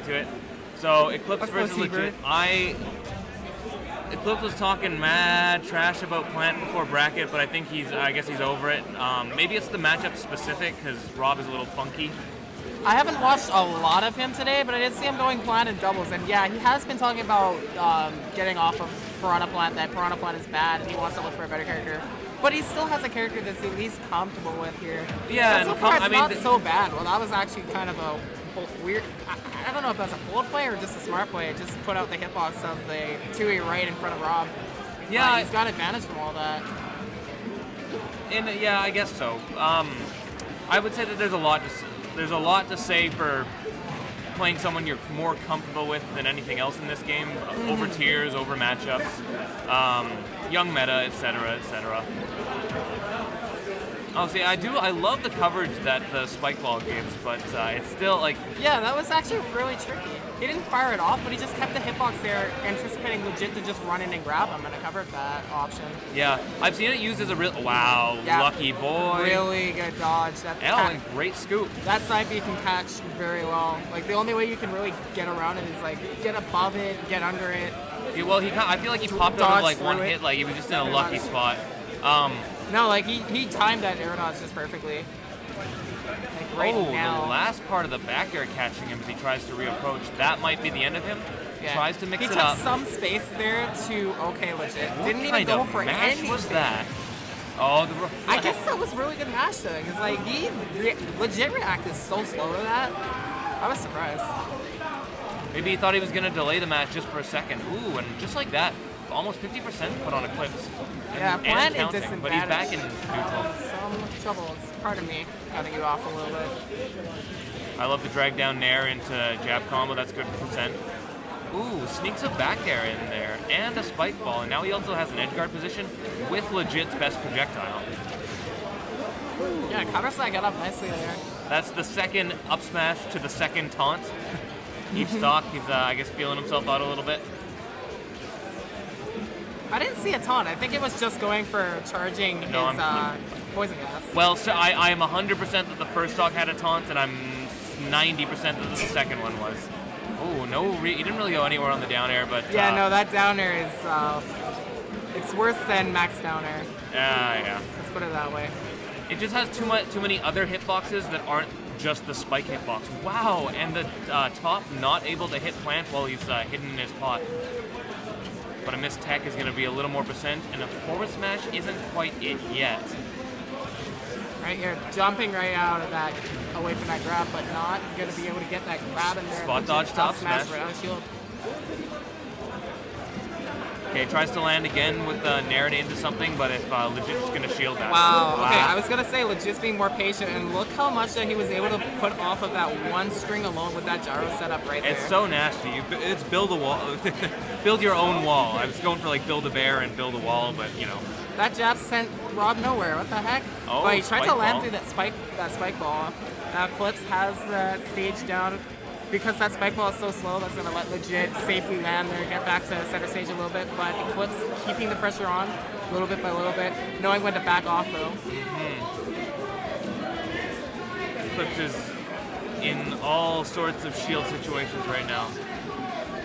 into it. So Eclipse versus Legit. Eclipse was talking mad trash about Plant before bracket, but I think I guess he's over it. Maybe it's the matchup specific because Rob is a little funky. I haven't watched a lot of him today, but I did see him going Plant in doubles, and yeah, he has been talking about getting off of Piranha Plant, that Piranha Plant is bad, and he wants to look for a better character. But he still has a character that's at least comfortable with here. Yeah, and so far it's not so bad. Well, that was actually kind of a weird, I don't know if that's a bold play or just a smart play. Just put out the hitbox of the 2E right in front of Rob. Yeah, he's got advantage from all that. Yeah, I guess so. I would say that there's a lot to say for playing someone you're more comfortable with than anything else in this game, over tiers, over matchups, young meta, etc., etc. Oh, see, I love the coverage that the spike ball gives, but it's still like... Yeah, that was actually really tricky. He didn't fire it off, but he just kept the hitbox there, anticipating Legit to just run in and grab him, and I covered that option. Yeah, I've seen it used as a real... Wow, yeah, lucky boy. Really good dodge. Great scoop. That side B can catch very well. Like, the only way you can really get around it is, like, get above it, get under it. Yeah, well, I feel like he popped out of, like, one hit, like, he was just in a lucky spot. No, like, he timed that air dodge just perfectly. Like, now. The last part of the back air catching him as he tries to reapproach, that might be the end of him. Yeah. Tries to mix it up. He took some space there to Legit. Didn't even go for anything. What was that? I guess that was really good mash though, because like Legit reacted so slow to that. I was surprised. Maybe he thought he was gonna delay the match just for a second. Ooh, and just like that, almost 50% put on Eclipse. Yeah, Plant is disadvantaged. But he's back in neutral. Some trouble. It's part of me cutting you off a little bit. I love the drag down nair into jab combo. That's good percent. Ooh, sneaks a back air in there and a spike ball, and now he also has an edge guard position with Legit's best projectile. Yeah, counterside got up nicely there. That's the second up smash to the second taunt. Each stock, he's I guess feeling himself out a little bit. I didn't see a taunt. I think it was just going for charging his poison gas. Well, so I am 100% that the first stock had a taunt, and I'm 90% that the second one was. Oh, no, he didn't really go anywhere on the down air, but... Yeah, no, that down air is... it's worse than max down air. Yeah. Let's put it that way. It just has too many other hitboxes that aren't just the spike hitbox. Wow, and the top not able to hit Plant while he's hidden in his pot. But a missed tech is going to be a little more percent, and a forward smash isn't quite it yet. Right, you're jumping right out of that, away from that grab, but not going to be able to get that grab in there. Spot dodge, top smash. Right out of shield. Okay, tries to land again with the nair into something, but if Legit's going to shield that. Wow, okay, I was going to say Legit's being more patient, and look how much that he was able to put off of that one string alone with that gyro setup right there. It's so nasty. It's build a wall. Build your own wall. I was going for like build a bear and build a wall, but you know. That jab sent Rob nowhere. What the heck? Oh, but he tried to land through that spike ball. Now Eclipse has the stage down. Because that spike ball is so slow, that's going to let Legit safely land there, get back to center stage a little bit, but Eclipse keeping the pressure on little bit by little bit, knowing when to back off though. Eclipse is in all sorts of shield situations right now.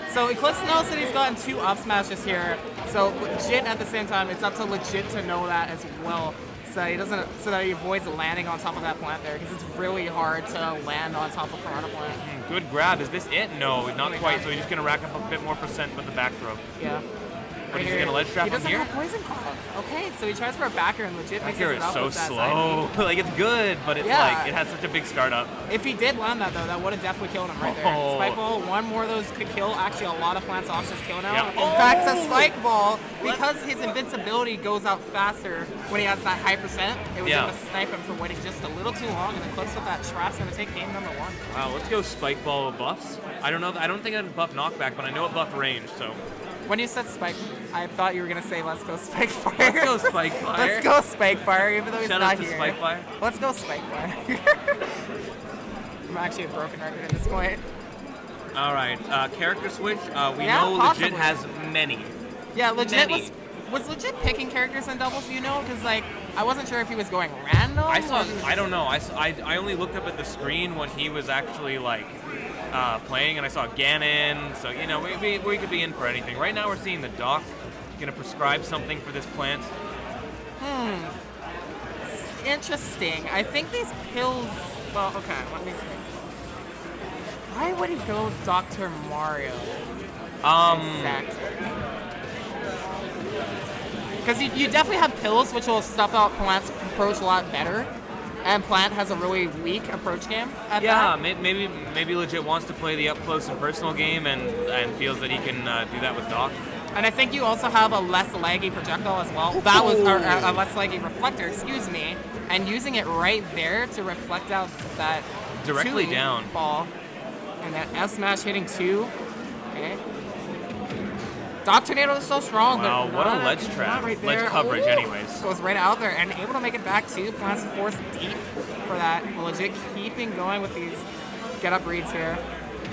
So Eclipse knows that he's gotten 2 up smashes here, so Legit at the same time, it's up to Legit to know that as well. So that he avoids landing on top of that plant there, because it's really hard to land on top of Piranha Plant. Good grab. Is this it? No, not quite. So he's just going to rack up a bit more percent with the back throw. Yeah. But he's going to ledge trap He doesn't here. have poison cloud. Okay, so he tries for a backer and Legit makes it up. Backer is so slow. Like, it's good, but it's like, it has such a big startup. If he did land that, though, that would have definitely killed him right there. Spike ball, one more of those could kill. Actually, a lot of Plant's options kill now. Yep. In fact, a Spike ball, because his invincibility goes out faster when he has that high percent, it was able to snipe him for waiting just a little too long, and Eclipse with that trap's going to take game number 1. Wow, let's go Spike ball buffs. I don't know. I don't think it buffed knockback, but I know it buffed range, so... When you said Spike, I thought you were going to say, let's go Spike Fire. Let's go Spike Fire. Let's go Spike Fire, even though he's not here. Shout out to Spike Fire. Let's go Spike Fire. I'm actually a broken record at this point. All right, character switch. We know possibly. Legit has many. Yeah, Legit was Legit picking characters in doubles, you know? Because, like, I wasn't sure if he was going random. I don't know. I only looked up at the screen when he was actually, like, playing, and I saw Ganon, so, you know, we could be in for anything. Right now we're seeing the doc going to prescribe something for this plant. Interesting. I think these pills... Well, okay, let me see. Why would he go Dr. Mario? Because you definitely have pills which will stuff out Plant's approach a lot better. And Plant has a really weak approach game at that. Maybe Legit wants to play the up close and personal game and feels that he can do that with Doc. And I think you also have a less laggy projectile as well. That was a less laggy reflector, excuse me. And using it right there to reflect out that directly down ball. And that F smash hitting 2. Okay. Doc Tornado is so strong, wow, but what a ledge trap. Right there. Ledge coverage, anyways. Goes right out there and able to make it back too. Plants force deep for that. Legit keeping going with these get-up reads here.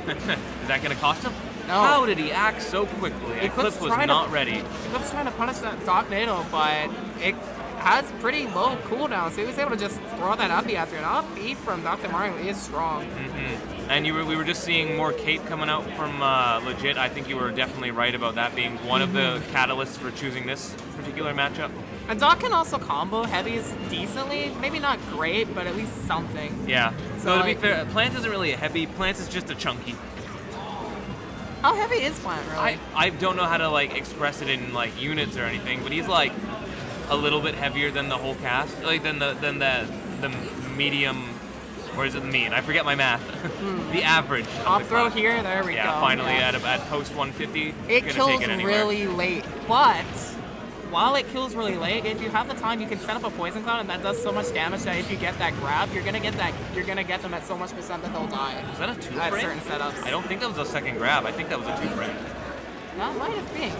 Is that going to cost him? No. How did he act so quickly? Eclipse was not ready. Eclipse trying to punish that Doc Tornado, but it has pretty low cooldown, so he was able to just throw that uppy after it. Uppy from Dr. Mario is strong. And we were just seeing more cape coming out from Legit. I think you were definitely right about that being one of the catalysts for choosing this particular matchup. And Doc can also combo heavies decently. Maybe not great, but at least something. Yeah. So to be fair, Plant isn't really a heavy. Plant is just a chunky. How heavy is Plant, really? I don't know how to like express it in like units or anything, but he's like a little bit heavier than the whole cast, like than the medium. Or is it the mean? I forget my math. The average. Top throw here, there we go. Yeah, finally at post 150. It kills really late, but while it kills really late, if you have the time, you can set up a poison cloud, and that does so much damage that if you get that grab, you're gonna get them at so much percent that they'll die. Is that a 2 at frame? certain setups. I don't think that was a second grab. I think that was a 2 frame. That might have been.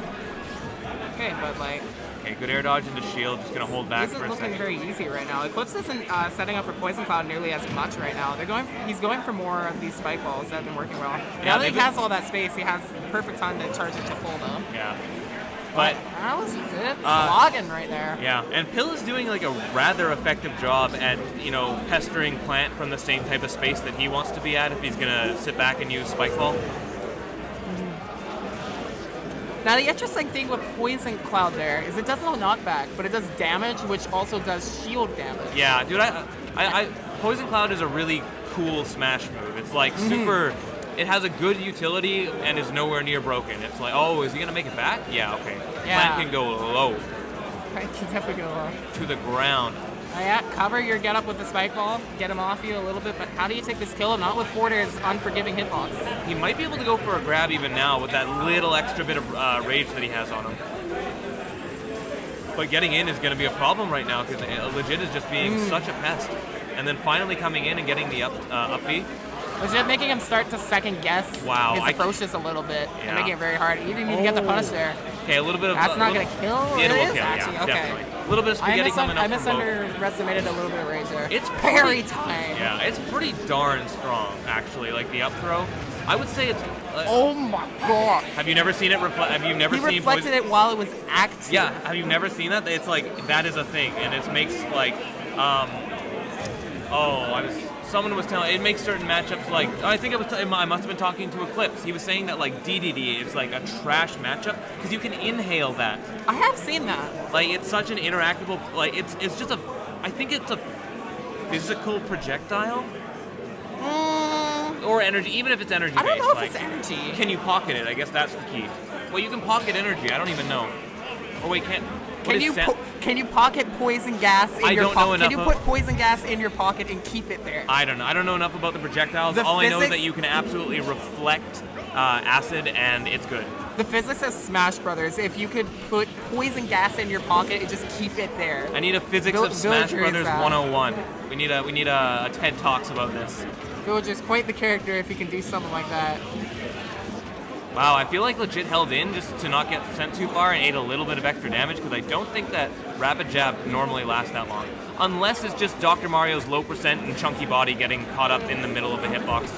Okay, but like. Okay, good air dodge into shield. Just gonna hold back for a second. This isn't looking very easy right now. Eclipse isn't setting up for Poison Cloud nearly as much right now. He's going for more of these spike balls that have been working well. Now that he has all that space, he has the perfect time to charge it to full though. Yeah. But that was good logging right there. Yeah, and Pill is doing like a rather effective job at, you know, pestering Plant from the same type of space that he wants to be at if he's gonna sit back and use Spike Ball. Now the interesting thing with Poison Cloud there is it does no knockback, but it does damage, which also does shield damage. Yeah, dude, I Poison Cloud is a really cool smash move. It's like super. It has a good utility and is nowhere near broken. It's like, oh, is he gonna make it back? Yeah, okay. Yeah. Plant can go low. Plant can definitely go low. To the ground. Yeah, cover your get up with the spike ball, get him off you a little bit, but how do you take this kill? Not with Porter's unforgiving hitbox. He might be able to go for a grab even now with that little extra bit of rage that he has on him. But getting in is going to be a problem right now because Legit is just being such a pest. And then finally coming in and getting the up B. Legit making him start to second guess his approach just a little bit and making it very hard. You didn't even get the punish there. Okay, a little bit of... That's not going to kill? It will kill, actually, yeah, okay. definitely. A little bit of spaghetti coming up I misunderestimated a little bit of rage there. It's very time. Yeah, it's pretty darn strong, actually, like the up throw. I would say it's... oh my god. Have you never seen it reflect? Have you never seen... He reflected it while it was active. Yeah, have you never seen that? It's like, that is a thing, and it makes like... Someone was telling, it makes certain matchups like, I think I must have been talking to Eclipse. He was saying that like DDD is like a trash matchup because you can inhale that. I have seen that. Like it's such an interactable, like it's just a, I think it's a physical projectile. Or energy, even if it's energy based. I don't know if like, it's energy. Can you pocket it? I guess that's the key. Well, you can pocket energy. I don't even know. Oh wait, Can you pocket poison gas in your pocket? Can you put poison gas in your pocket and keep it there? I don't know. I don't know enough about the projectiles. All I know is that you can absolutely reflect acid, and it's good. The physics of Smash Brothers, if you could put poison gas in your pocket and just keep it there. I need a physics of Smash Brothers 101. We need a TED Talks about this. Villager's quite the character if he can do something like that. Wow, I feel like Legit held in just to not get sent too far and ate a little bit of extra damage because I don't think that Rapid Jab normally lasts that long. Unless it's just Dr. Mario's low percent and chunky body getting caught up in the middle of the hitbox.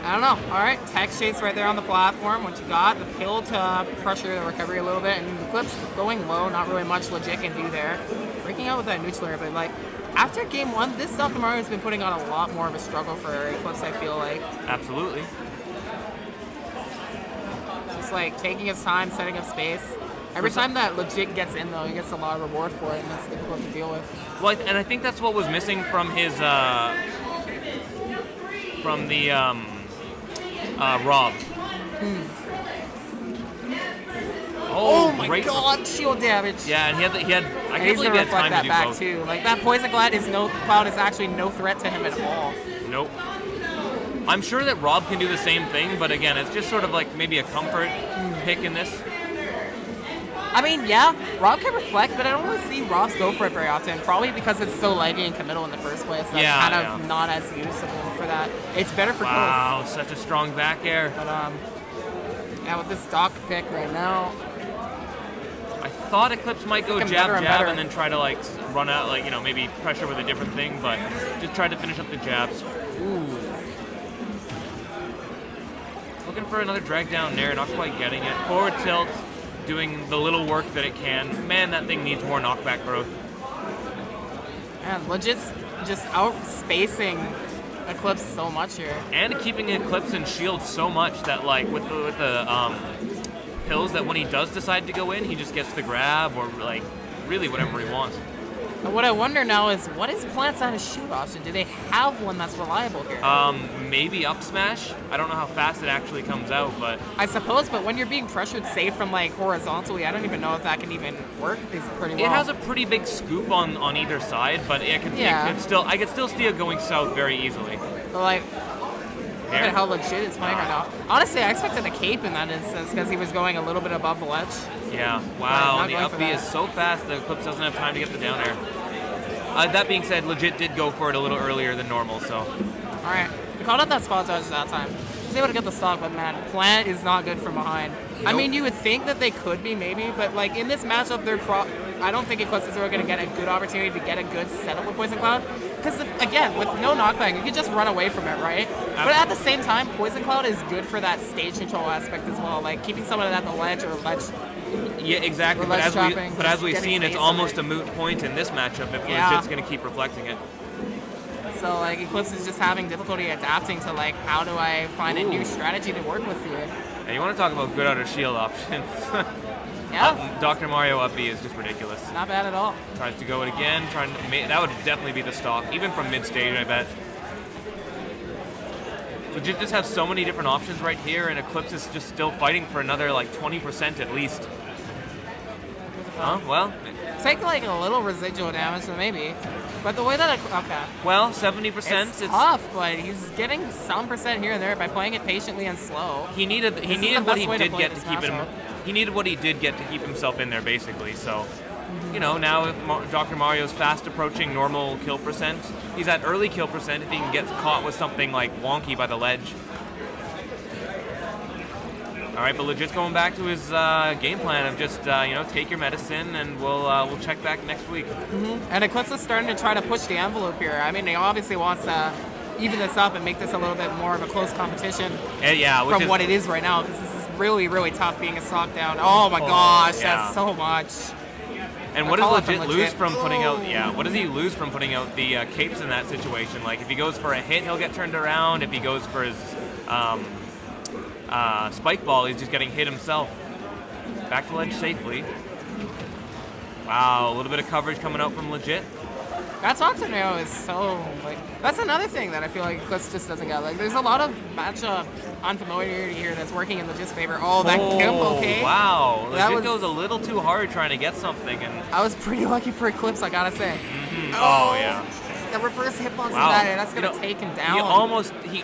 I don't know. All right, Tech Shades right there on the platform. What you got? The kill to pressure the recovery a little bit. And Eclipse going low, not really much Legit can do there. Breaking out with that neutral air, but like, after game one, this Dr. Mario has been putting on a lot more of a struggle for Eclipse, I feel like. Absolutely. Eclipse like taking his time, setting up space. Every time that Legit gets in, though, he gets a lot of reward for it, and that's difficult to deal with. Well, and I think that's what was missing from his from the Rob. Oh my great god, shield damage. Yeah, and he had. I can't He's believe gonna he had time reflect that to do back both. too. Like that poison cloud is actually no threat to him at all. Nope. I'm sure that Rob can do the same thing, but again, it's just sort of like maybe a comfort pick in this. I mean, yeah, Rob can reflect, but I don't really see Rob's go for it very often. Probably because it's so laggy and committal in the first place. That's kind of not as usable for that. It's better for kills. Wow, such a strong back air. But yeah, with this Doc pick right now, I thought Eclipse might go jab, better and jab, better. and then try to like run out, like, you know, maybe pressure with a different thing, but just tried to finish up the jabs. Ooh. Looking for another drag down there, not quite getting it. Forward tilt, doing the little work that it can. Man, that thing needs more knockback growth. man, Legit's just outspacing Eclipse so much here. And keeping Eclipse and shield so much that, like, with the pills, that when he does decide to go in, he just gets the grab or, like, really whatever he wants. And what I wonder now is, what is Plant's out of shoot option? Do they have one that's reliable here? Maybe up smash. I don't know how fast it actually comes out, but I suppose, but when you're being pressured, say from like horizontally, I don't even know if that can even work. It's pretty well. it has a pretty big scoop on either side, but I could still see it going south very easily. But like, look at how legit it's playing right now. Honestly, I expected a cape in that instance because he was going a little bit above the ledge. Yeah, wow, and the going up for B that. is so fast that Eclipse doesn't have time to get the down air. That being said, Legit did go for it a little earlier than normal, so. All right, we called out that spot dodge that time. He was able to get the stock, but man, Plant is not good from behind. I Nope. mean, you would think that they could be maybe, but like in this matchup, I don't think Eclipse is really going to get a good opportunity to get a good setup with Poison Cloud. Because again, with no knockback, you can just run away from it, right? But at the same time, Poison Cloud is good for that stage control aspect as well, like keeping someone at the ledge or ledge. Yeah, exactly. Or But ledge as trapping, we've getting seen, it's space almost on a moot point in this matchup if Yeah. Legit's going to keep reflecting it. So like Eclipse is just having difficulty adapting to like how do I find a new strategy to work with here. And you want to talk about good outer shield options? Yeah, Dr. Mario up B is just ridiculous. not bad at all. Tries to go it again. That would definitely be the stock, even from mid stage, I bet. Legit just have so many different options right here, and Eclipse is just still fighting for another like 20% at least. Huh? Well, Take like a little residual damage, so maybe. But the way that okay, 70%. it's tough, but he's getting some percent here and there by playing it patiently and slow. He needed is the what best he way to did play get to this keep him. matchup. He needed what he did get to keep himself in there, basically. So, you know, now if Dr. Mario's fast approaching normal kill percent, he's at early kill percent if he can get caught with something like wonky by the ledge. All right, but Legit's going back to his game plan of just take your medicine and we'll check back next week. And Eclipse is starting to try to push the envelope here. I mean, he obviously wants to even this up and make this a little bit more of a close competition from what it is right now, because this is really, really tough being a stock down. Oh my gosh, yeah. that's so much. And what does Legit lose from putting out? Yeah, what does he lose from putting out the capes in that situation? Like if he goes for a hit, he'll get turned around. If he goes for his spike ball, he's just getting hit himself. Back to ledge safely. Wow, a little bit of coverage coming out from Legit. That talk scenario is so, like, that's another thing that I feel like Eclipse just doesn't get. Like, there's a lot of matchup unfamiliarity here that's working in Legit's favor. Oh, that Kemp, okay. Wow, That Legit was- goes a little too hard trying to get something, and I was pretty lucky for Eclipse, I gotta say. oh yeah. The reverse hitbox Wow. of that's gonna take him down. He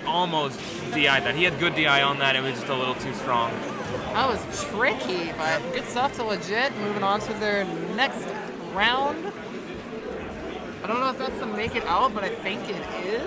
almost DI'd that. He had good DI on that. It was just a little too strong. That was tricky, but good stuff to Legit. Moving on to their next round. I don't know if that's to make it out, but I think it is.